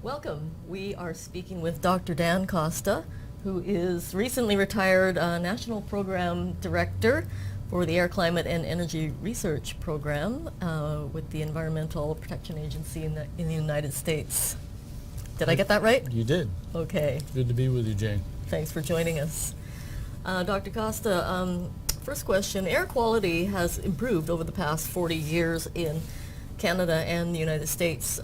Welcome. We are speaking with Dr. Dan Costa, who is recently retired National Program Director for the Air, Climate, and Energy Research Program with the Environmental Protection Agency in the United States. Did I get that right? You did. Okay. Good to be with you, Jane. Thanks for joining us. Dr. Costa, first question. Air quality has improved over the past 40 years in Canada and the United States.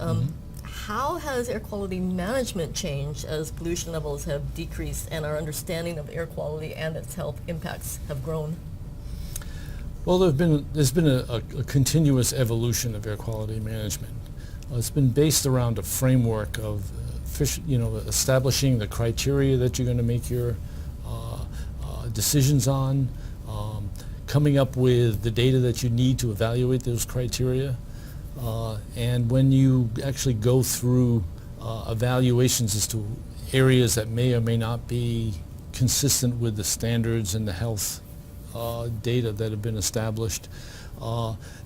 How has air quality management changed as pollution levels have decreased and our understanding of air quality and its health impacts have grown? Well, there's been a continuous evolution of air quality management. It's been based around a framework of establishing the criteria that you're going to make your decisions on, coming up with the data that you need to evaluate those criteria. And when you actually go through evaluations as to areas that may or may not be consistent with the standards and the health data that have been established,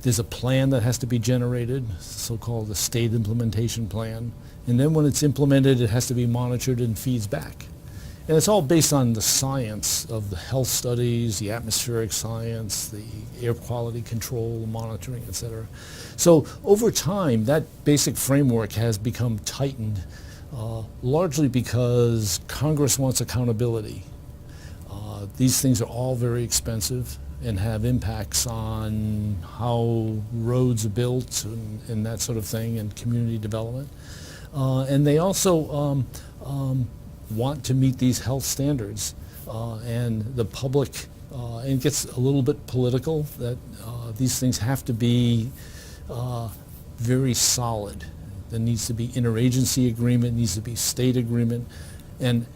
there's a plan that has to be generated, so-called the state implementation plan. And then when it's implemented, it has to be monitored and feeds back. And it's all based on the science of the health studies, the atmospheric science, the air quality control, monitoring, et cetera. So over time, that basic framework has become tightened, largely because Congress wants accountability. These things are all very expensive and have impacts on how roads are built and that sort of thing, and community development. And they also want to meet these health standards, and the public, and it gets a little bit political, that these things have to be very solid. There needs to be interagency agreement, needs to be state agreement, and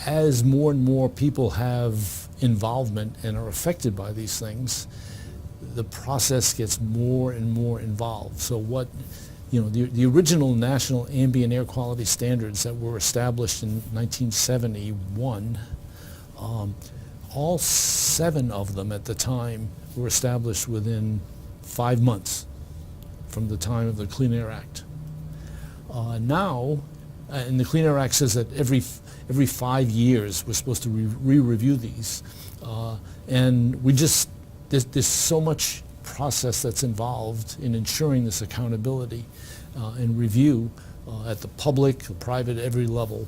as more and more people have involvement and are affected by these things, the process gets more and more involved. So the original national ambient air quality standards that were established in 1971, all 7 of them at the time were established within 5 months from the time of the Clean Air Act. Now, and the Clean Air Act says that every 5 years we're supposed to re-review these, and there's so much process that's involved in ensuring this accountability and review at the public, the private, every level.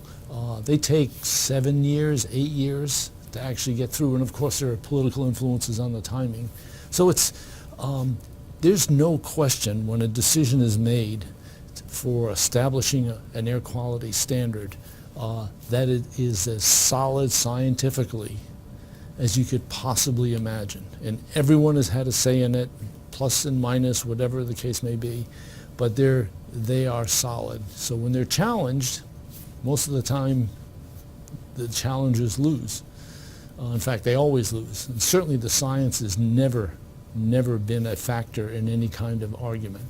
They take 7 years, 8 years to actually get through, and of course there are political influences on the timing. So there's no question when a decision is made for establishing an air quality standard that it is as solid scientifically as you could possibly imagine. And everyone has had a say in it, plus and minus, whatever the case may be, but they are solid. So when they're challenged, most of the time the challengers lose. In fact, they always lose. And certainly the science has never been a factor in any kind of argument.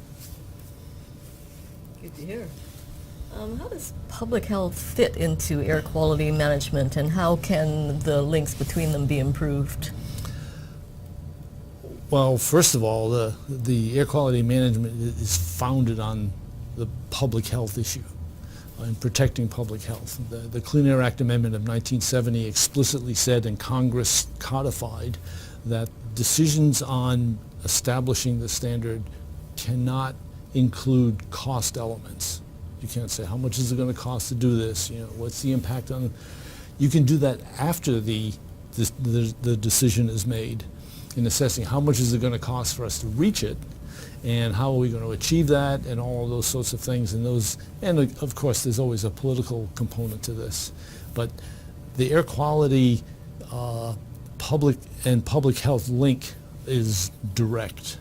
Good to hear. How does public health fit into air quality management, and how can the links between them be improved? Well, first of all, the air quality management is founded on the public health issue and protecting public health. The Clean Air Act Amendment of 1970 explicitly said, and Congress codified, that decisions on establishing the standard cannot include cost elements. You can't say, how much is it going to cost to do this? What's the impact on? You can do that after the decision is made, in assessing how much is it going to cost for us to reach it, and how are we going to achieve that, and all of those sorts of things. And of course, there's always a political component to this. But the air quality public health link is direct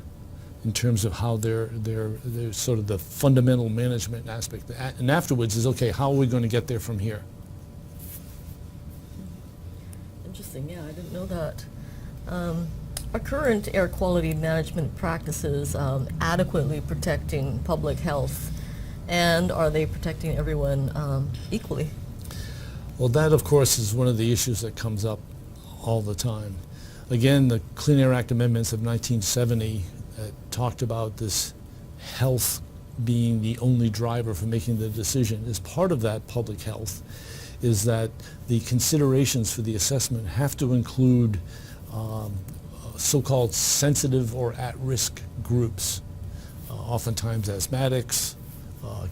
in terms of how they're sort of the fundamental management aspect. And afterwards is, okay, how are we going to get there from here? Interesting, yeah, I didn't know that. Are current air quality management practices adequately protecting public health, and are they protecting everyone equally? Well, that, of course, is one of the issues that comes up all the time. Again, the Clean Air Act amendments of 1970 talked about this health being the only driver for making the decision. As part of that public health is that the considerations for the assessment have to include so-called sensitive or at-risk groups, oftentimes asthmatics,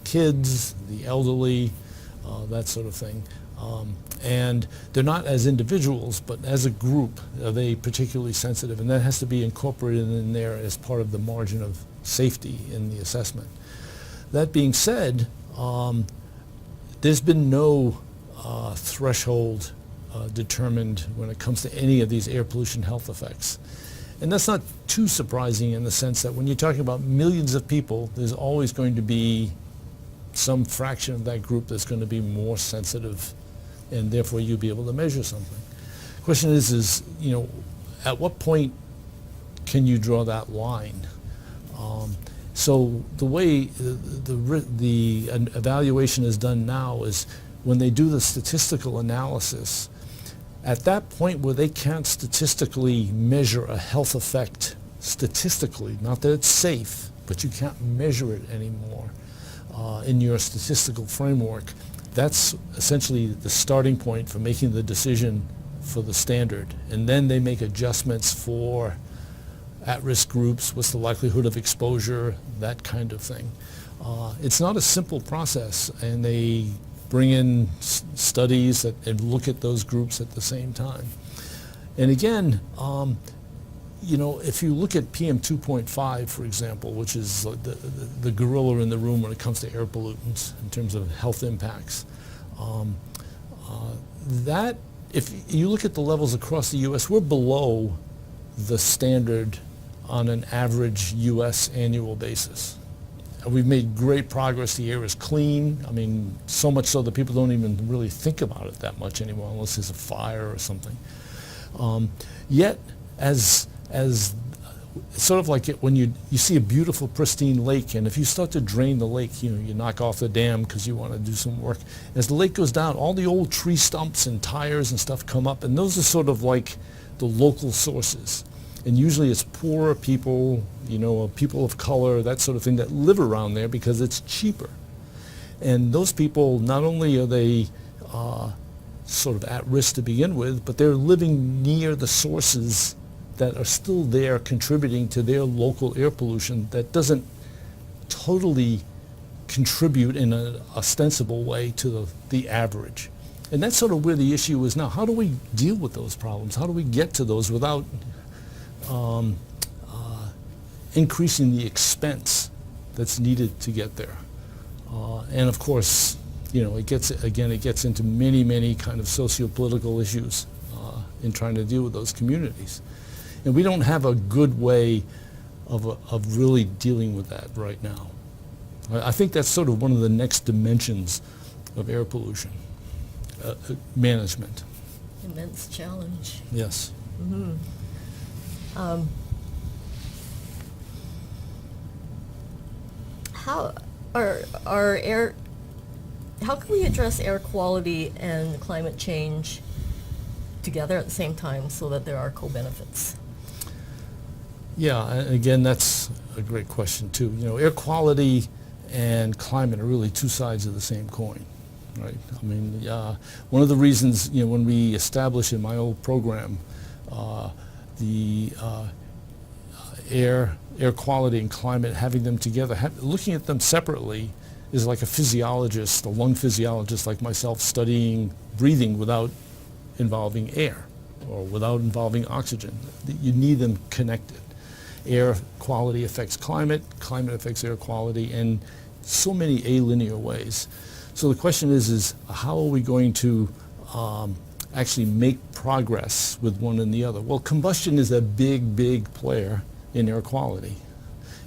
kids, the elderly, that sort of thing. And they're not as individuals, but as a group, are they particularly sensitive? And that has to be incorporated in there as part of the margin of safety in the assessment. That being said, there's been no threshold determined when it comes to any of these air pollution health effects. And that's not too surprising in the sense that when you're talking about millions of people, there's always going to be some fraction of that group that's going to be more sensitive, and therefore you'll be able to measure something. The question is, you know, at what point can you draw that line? So the way the evaluation is done now is when they do the statistical analysis, at that point where they can't statistically measure a health effect statistically, not that it's safe, but you can't measure it anymore in your statistical framework, that's essentially the starting point for making the decision for the standard. And then they make adjustments for at-risk groups, what's the likelihood of exposure, that kind of thing. It's not a simple process, and they bring in studies and look at those groups at the same time. And again, you know, if you look at PM 2.5, for example, which is the gorilla in the room when it comes to air pollutants in terms of health impacts, that, if you look at the levels across the U.S., we're below the standard on an average U.S. annual basis. We've made great progress. The air is clean. I mean, so much so that people don't even really think about it that much anymore unless there's a fire or something. Yet, as sort of like when you see a beautiful, pristine lake, and if you start to drain the lake, you know, you knock off the dam because you want to do some work. As the lake goes down, all the old tree stumps and tires and stuff come up, and those are sort of like the local sources. And usually it's poorer people, you know, people of color, that sort of thing, that live around there because it's cheaper. And those people, not only are they sort of at risk to begin with, but they're living near the sources that are still there contributing to their local air pollution that doesn't totally contribute in an ostensible way to the average. And that's sort of where the issue is now. How do we deal with those problems? How do we get to those without increasing the expense that's needed to get there? And of course, you know, it gets into many kind of socio-political issues in trying to deal with those communities. And we don't have a good way of really dealing with that right now. I think that's sort of one of the next dimensions of air pollution management. Immense challenge. Yes. Mm-hmm. How can we address air quality and climate change together at the same time so that there are co-benefits? Yeah, again, that's a great question too. You know, air quality and climate are really two sides of the same coin, right? I mean, one of the reasons, you know, when we established in my old program the air quality and climate, having them together, looking at them separately is like a physiologist, a lung physiologist like myself, studying breathing without involving air or without involving oxygen. You need them connected. Air quality affects climate affects air quality in so many alinear ways. So the question is how are we going to actually make progress with one and the other? Well, combustion is a big player in air quality.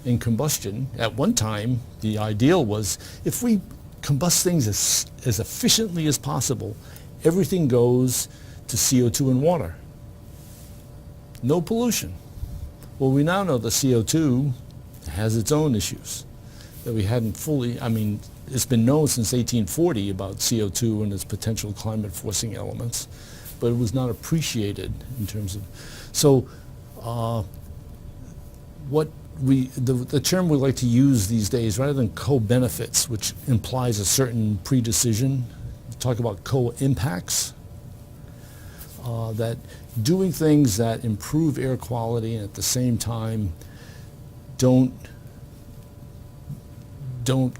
In combustion, at one time, the ideal was if we combust things as efficiently as possible, everything goes to CO2 and water. No pollution. Well, we now know the CO2 has its own issues that we hadn't fully, I mean, it's been known since 1840 about CO2 and its potential climate forcing elements, but it was not appreciated in terms of, so what the term we like to use these days, rather than co-benefits, which implies a certain predecision, talk about co-impacts. That doing things that improve air quality and at the same time don't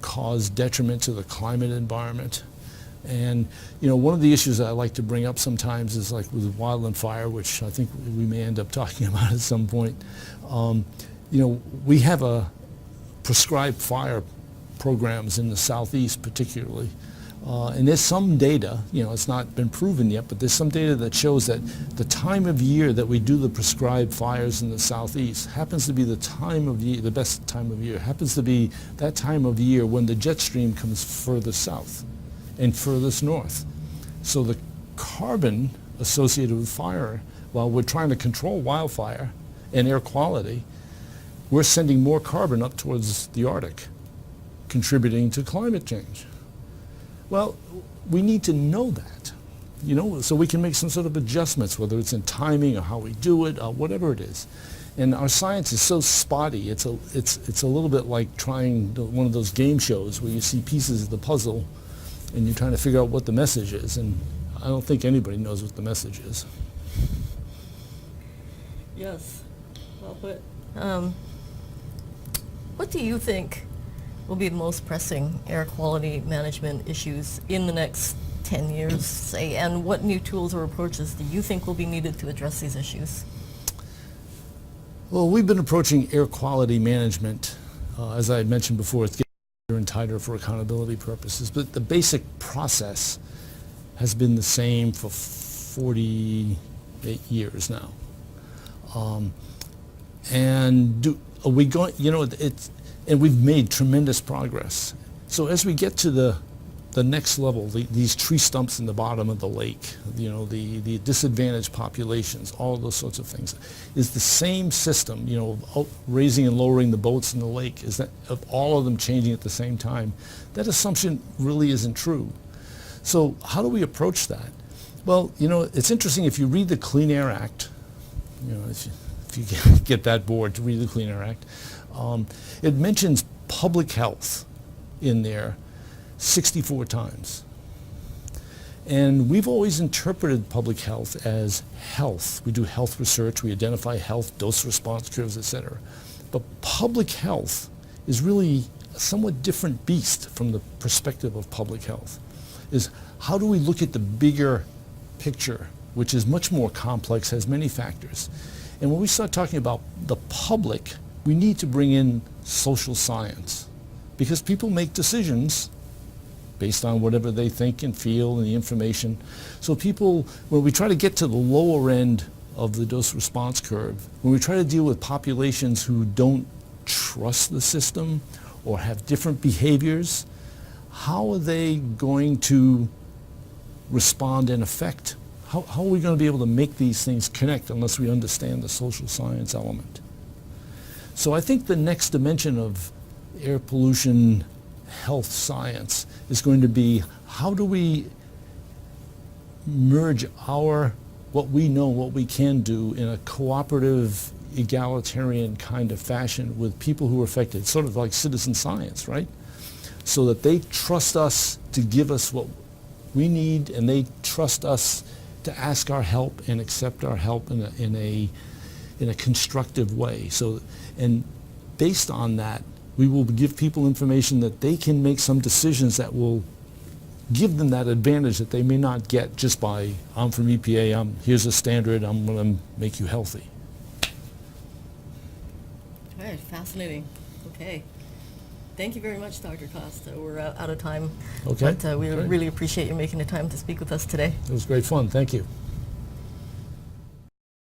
cause detriment to the climate environment. And one of the issues that I like to bring up sometimes is like with wildland fire, which I think we may end up talking about at some point. We have a prescribed fire programs in the southeast particularly. And there's some data, it's not been proven yet, but there's some data that shows that the time of year that we do the prescribed fires in the southeast happens to be the time of year, the best time of year, happens to be that time of year when the jet stream comes further south and furthest north. So the carbon associated with fire, while we're trying to control wildfire and air quality, we're sending more carbon up towards the Arctic, contributing to climate change. Well, we need to know that, so we can make some sort of adjustments, whether it's in timing or how we do it, or whatever it is. And our science is so spotty. It's a little bit like trying one of those game shows where you see pieces of the puzzle and you're trying to figure out what the message is. And I don't think anybody knows what the message is. Yes, well put. What do you think will be the most pressing air quality management issues in the next 10 years, say, and what new tools or approaches do you think will be needed to address these issues? Well, we've been approaching air quality management, as I had mentioned before, it's getting tighter and tighter for accountability purposes, but the basic process has been the same for 48 years now. Are we going, and we've made tremendous progress. So as we get to the next level, these tree stumps in the bottom of the lake, the disadvantaged populations, all those sorts of things, is the same system, raising and lowering the boats in the lake, is that of all of them changing at the same time. That assumption really isn't true. So how do we approach that? Well, it's interesting if you read the Clean Air Act, if you get that bored to read the Clean Air Act, it mentions public health in there 64 times. And we've always interpreted public health as health. We do health research, we identify health, dose response curves, etc. But public health is really a somewhat different beast from the perspective of public health. Is how do we look at the bigger picture, which is much more complex, has many factors. And when we start talking about the public, we need to bring in social science, because people make decisions based on whatever they think and feel and the information. So when we try to get to the lower end of the dose response curve, when we try to deal with populations who don't trust the system or have different behaviors, how are they going to respond and affect? How are we going to be able to make these things connect unless we understand the social science element? So I think the next dimension of air pollution health science is going to be, how do we merge what we know, what we can do in a cooperative, egalitarian kind of fashion with people who are affected, sort of like citizen science, right? So that they trust us to give us what we need, and they trust us to ask our help and accept our help in a constructive way. So, and based on that, we will give people information that they can make some decisions that will give them that advantage that they may not get just by, I'm from EPA, here's a standard, I'm going to make you healthy. All right, fascinating. Okay. Thank you very much, Dr. Costa. We're out of time. Okay. But we really appreciate you making the time to speak with us today. It was great fun. Thank you.